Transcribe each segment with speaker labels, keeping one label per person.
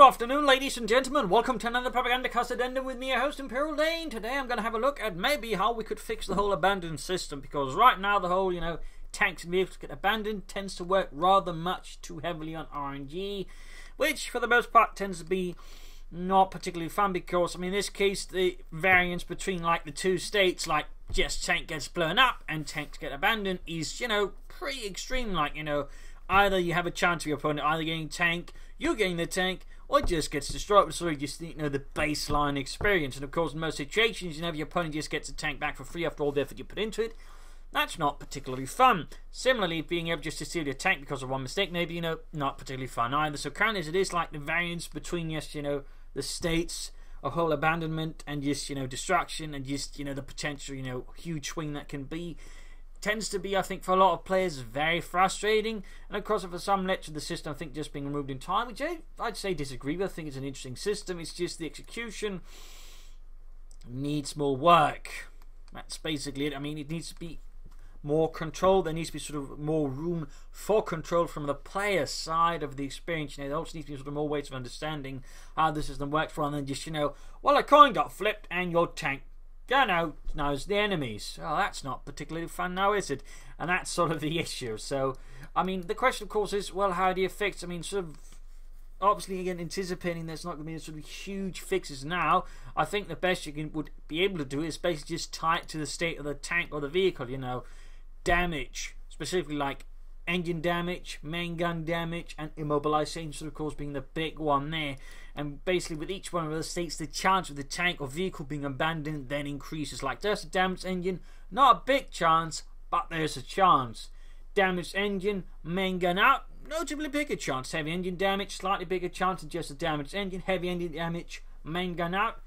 Speaker 1: afternoon, ladies and gentlemen. Welcome to another Propagandacast Addendum with me, your host, Imperial Dane. Today I'm going to have a look at maybe how we could fix the whole abandoned system, because right now the whole, tanks and vehicles get abandoned tends to work rather much too heavily on RNG, which for the most part tends to be not particularly fun, because, in this case, the variance between, the two states, just tank gets blown up and tanks get abandoned is, pretty extreme. Either you have a chance of your opponent either getting tank, you getting the tank, or it just gets destroyed. So you just, the baseline experience. And of course, in most situations, your opponent just gets a tank back for free after all the effort you put into it. That's not particularly fun. Similarly, being able just to steal your tank because of one mistake, maybe, not particularly fun either. So currently, as it is, the variance between, the states of whole abandonment and just, destruction and just, the potential, huge swing that can be, tends to be, I think, for a lot of players, very frustrating. And of course, for some lecture of the system, I think just being removed in time, which I'd say disagree with. I think it's an interesting system. It's just the execution needs more work. That's basically it. It needs to be more control. There needs to be sort of more room for control from the player side of the experience. There also needs to be sort of more ways of understanding how the system works, rather than just, well, a coin got flipped and your tank now it's the enemies. Oh, that's not particularly fun now, is it? And that's sort of the issue. So, the question, of course, is, well, how do you fix? Sort of, obviously, again, anticipating there's not going to be sort of huge fixes now, I think the best you would be able to do is basically just tie it to the state of the tank or the vehicle, damage, specifically engine damage, main gun damage, and immobilization, of course, being the big one there. And basically, with each one of those states, the chance of the tank or vehicle being abandoned then increases. There's a damaged engine, not a big chance, but there's a chance. Damaged engine, main gun out, notably bigger chance. Heavy engine damage, slightly bigger chance than just a damaged engine. Heavy engine damage, main gun out.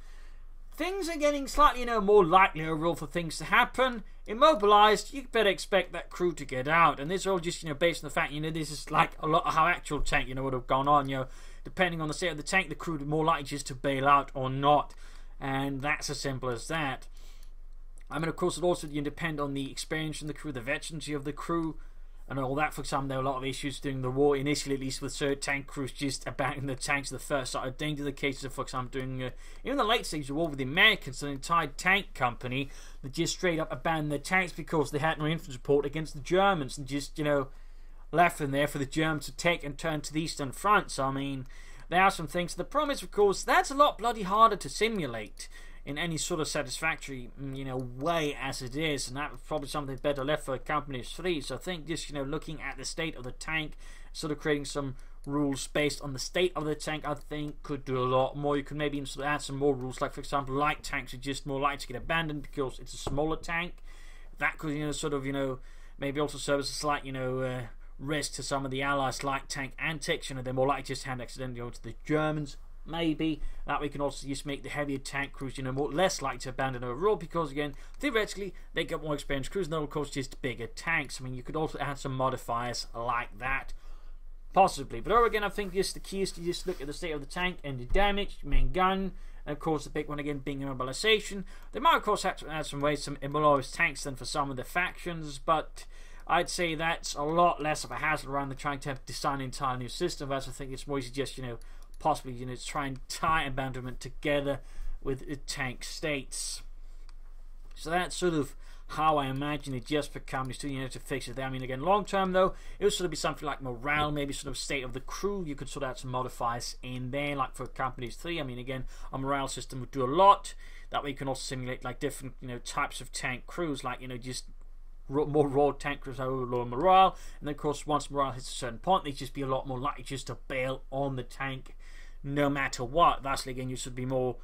Speaker 1: Things are getting slightly, more likely overall for things to happen. Immobilized, you better expect that crew to get out. And this is all just, based on the fact, this is a lot of how actual tank, would have gone on. Depending on the state of the tank, the crew would more likely just to bail out or not. And that's as simple as that. Of course, it also depend on the experience from the crew, the veterancy of the crew, and all that. For example, there were a lot of issues during the war, initially at least, with certain tank crews just abandoning the tanks the first sort of danger. The cases of, for example, during even the late stage of the war with the Americans, an entire tank company that just straight up abandoned their tanks because they had no infantry support against the Germans, and just, left them there for the Germans to take and turn to the Eastern Front. So, there are some things. The problem is, of course, that's a lot bloody harder to simulate in any sort of satisfactory, way as it is, and that was probably something better left for Companies 3. So I think just, looking at the state of the tank, sort of creating some rules based on the state of the tank, I think could do a lot more. You could maybe even sort of add some more rules, for example, light tanks are just more likely to get abandoned because it's a smaller tank. That could, maybe also serve as a slight, risk to some of the Allies' light tank antics. They're more likely to just hand accidentally over to the Germans. Maybe that we can also just make the heavier tank crews, less likely to abandon overall, because again, theoretically, they get more experienced crews, and they're of course just bigger tanks. You could also add some modifiers like that, possibly. But again, I think just the key is to just look at the state of the tank and the damage, main gun, and of course the big one again being immobilization. They might of course have to add some ways, some immobilized tanks than for some of the factions, but I'd say that's a lot less of a hassle around the trying to design an entire new system. Whereas I think it's more easy just, possibly, try and tie abandonment together with tank states. So that's sort of how I imagine it, just for Companies 2, to fix it there. Again, long term though, it would sort of be something like morale, maybe sort of state of the crew. You could sort of add some modifiers in there, like for Companies 3. Again, a morale system would do a lot. That way you can also simulate different, types of tank crews, just more raw tank crews have lower morale, and then of course once morale hits a certain point, they just be a lot more likely just to bail on the tank no matter what. Lastly, again, you should be more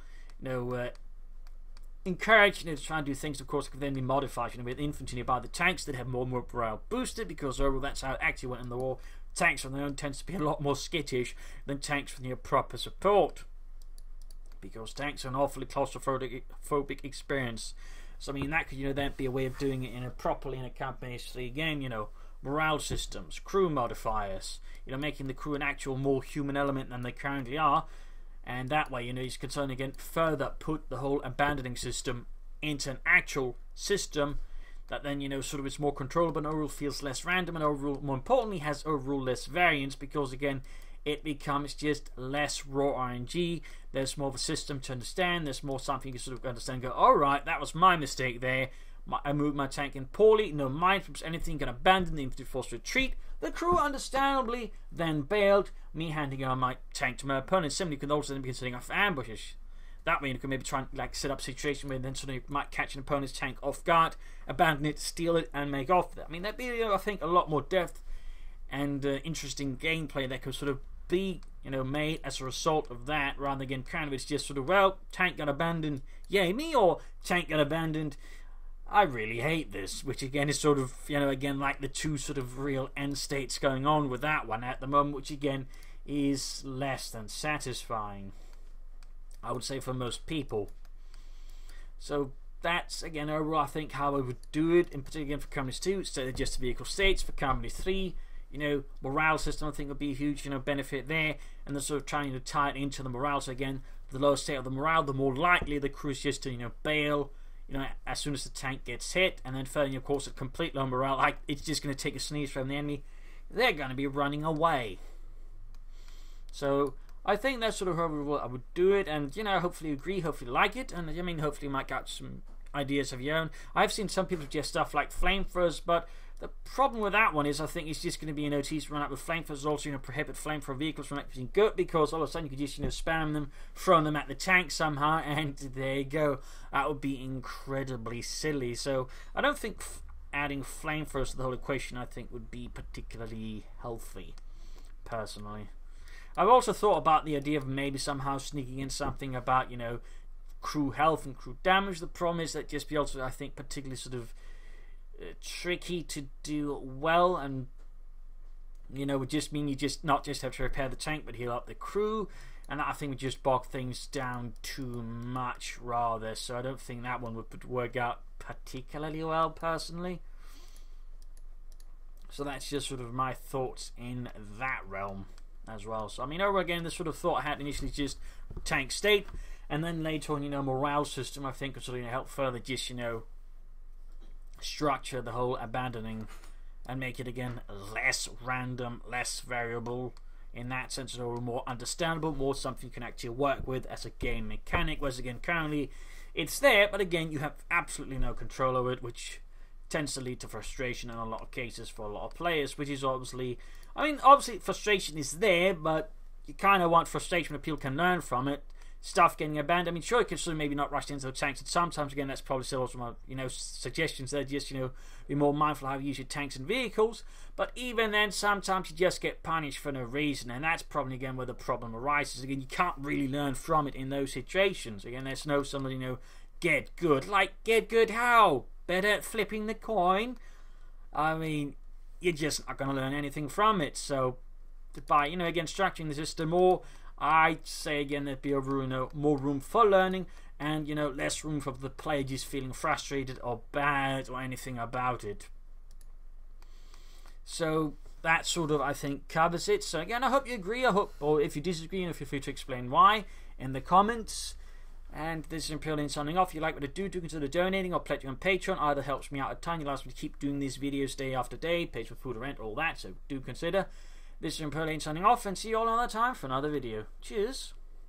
Speaker 1: encouraged to try and do things, of course, that can then be modified with infantry nearby the tanks that have more morale boosted, because overall that's how it actually went in the war. Tanks on their own tends to be a lot more skittish than tanks with proper support, because tanks are an awfully claustrophobic experience. So that could then be a way of doing it properly in a Companies 3 game. Morale systems, crew modifiers, making the crew an actual more human element than they currently are, and that way you can certainly again further put the whole abandoning system into an actual system that then sort of is more controllable and overall feels less random, and overall, more importantly, has overall less variance, because again, it becomes just less raw RNG. There's more of a system to understand. There's more something you sort of understand and go, alright, that was my mistake there. I moved my tank in poorly. No mind from anything, can abandon the infantry force retreat. The crew understandably then bailed, me handing over my tank to my opponent. Simply could also then be setting off ambushes. That way you can maybe try and like set up a situation where then suddenly you might catch an opponent's tank off guard, abandon it, steal it, and make off with it. I mean, that'd be, I think, a lot more depth and interesting gameplay that could sort of be, made as a result of that, rather than kind of it's just sort of, well, tank got abandoned, yay me, or tank got abandoned, I really hate this, which again is sort of, again like the two sort of real end states going on with that one at the moment, which again is less than satisfying, I would say, for most people. So that's again overall I think how I would do it, in particular again for Companies 2, instead of just vehicle states. For Company 3, morale system I think would be a huge benefit there, and then sort of trying to tie it into the morale. So again, the lower state of the morale, the more likely the crew is just to bail as soon as the tank gets hit, and then further, of course, a complete low morale, like it's just going to take a sneeze from the enemy, they're going to be running away. So I think that's sort of how I would do it, and hopefully you agree, hopefully you like it, and I mean hopefully you might get some ideas of your own. I've seen some people suggest stuff like flamethrowers, but the problem with that one is I think it's just going to be to run out with flamethrowers. Also prohibit flamethrower vehicles from being good, because all of a sudden you could just spam them, throw them at the tank somehow, and there you go. That would be incredibly silly. So I don't think adding flamethrowers to the whole equation I think would be particularly healthy, personally. I've also thought about the idea of maybe somehow sneaking in something about crew health and crew damage. The problem is that just be also I think particularly sort of tricky to do well, and would just mean you just not just have to repair the tank but heal up the crew, and that I think would just bog things down too much rather. So I don't think that one would work out particularly well, personally. So that's just sort of my thoughts in that realm as well. So I mean, over again, the sort of thought I had initially just tank state, and then later on morale system I think would sort of help further just structure the whole abandoning and make it again less random, less variable in that sense, or more understandable, more something you can actually work with as a game mechanic. Whereas again currently it's there, but again you have absolutely no control over it, which tends to lead to frustration in a lot of cases for a lot of players, which is obviously, I mean, obviously frustration is there, but you kind of want frustration where people can learn from it. Stuff getting abandoned, I mean, sure, you can sort of maybe not rush into the tanks, and sometimes again that's probably still also my suggestions there, just be more mindful how you use your tanks and vehicles. But even then, sometimes you just get punished for no reason, and that's probably again where the problem arises. Again, you can't really learn from it in those situations. Again, there's no somebody get good. Like, get good how? Better at flipping the coin? I mean, you're just not going to learn anything from it. So by again structuring the system more, I'd say again there'd be more room for learning, and less room for the player just feeling frustrated or bad or anything about it. So that sort of I think covers it. So again, I hope you agree. I hope, or if you disagree, feel free to explain why in the comments. And this is Imperial signing off. If you like what I do consider donating or pledging on Patreon. Either helps me out a ton, allows me to keep doing these videos day after day, pays for food and rent, all that. So do consider. This is Imperial signing off, and see you all another time for another video. Cheers.